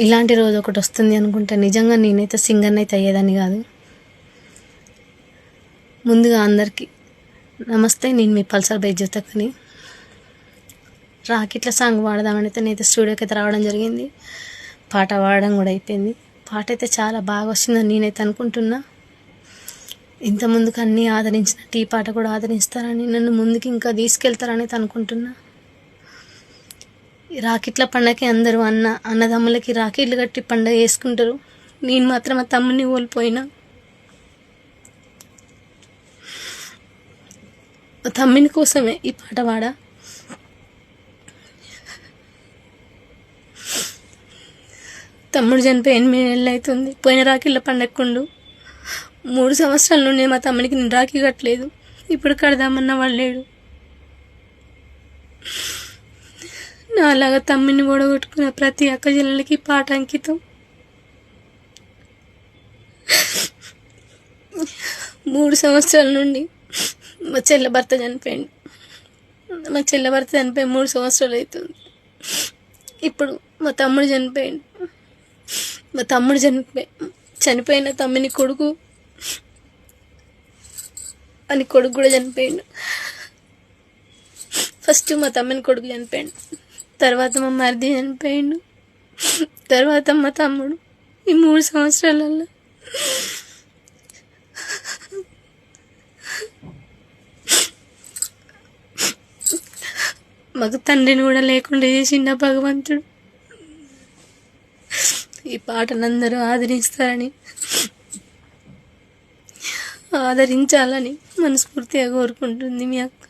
ఇలాంటి రోజు ఒకటి వస్తుంది అనుకుంటా. నిజంగా నేనైతే సింగర్ని అయితే అయ్యేదాన్ని కాదు. ముందుగా అందరికీ నమస్తే. నేను మీ పల్సర్ బైక్ జ్యోతకని. రాకెట్ల సాంగ్ పాడదామని అయితే నేనైతే స్టూడియోకి అయితే రావడం జరిగింది. పాట పాడడం కూడా అయిపోయింది. పాట అయితే చాలా బాగా వచ్చిందని నేనైతే అనుకుంటున్నా. ఇంతకుముందుకు అన్నీ ఆదరించినట్టు ఈ పాట కూడా ఆదరిస్తారని, నన్ను ముందుకు ఇంకా తీసుకెళ్తారని అయితే అనుకుంటున్నా. రాకెట్ల పండగకి అందరూ అన్నదమ్ములకి రాకెట్లు కట్టి పండగ చేసుకుంటారు. నేను మాత్రం మా తమ్ముడిని కోల్పోయినా. మా తమ్ముని కోసమే ఈ పాట పాడా. తమ్ముడు చనిపోయి 8 నెలలు అవుతుంది. పోయిన రాఖీల పండగకుండు 3 సంవత్సరాల నుండి మా తమ్మునికి నేను రాఖీ కట్టలేదు. ఇప్పుడు కడదామన్నా వాళ్ళు లేడు. నాలాగా తమ్ముని ఓడగొట్టుకున్న ప్రతి అక్క చెల్లెలకి పాట అంకితం. 3 సంవత్సరాల నుండి మా చెల్లె భర్త చనిపోయింది. మా చెల్లె భర్త చనిపోయి 3 సంవత్సరాలు అవుతుంది. ఇప్పుడు మా తమ్ముడు చనిపోయింది. మా తమ్ముడు చనిపోయిన తమ్ముని కొడుకు కూడా చనిపోయిండు. ఫస్ట్ మా తమ్ముని కొడుకు చనిపోయిండు, తర్వాత మా మరిది చనిపోయిండు, తర్వాత మా తమ్ముడు. ఈ 3 సంవత్సరాలలో మాకు తండ్రిని కూడా లేకుండా చేసిండు భగవంతుడు. ఈ పాటను అందరూ ఆదరించాలని మనస్ఫూర్తిగా కోరుకుంటుంది మీ అక్క.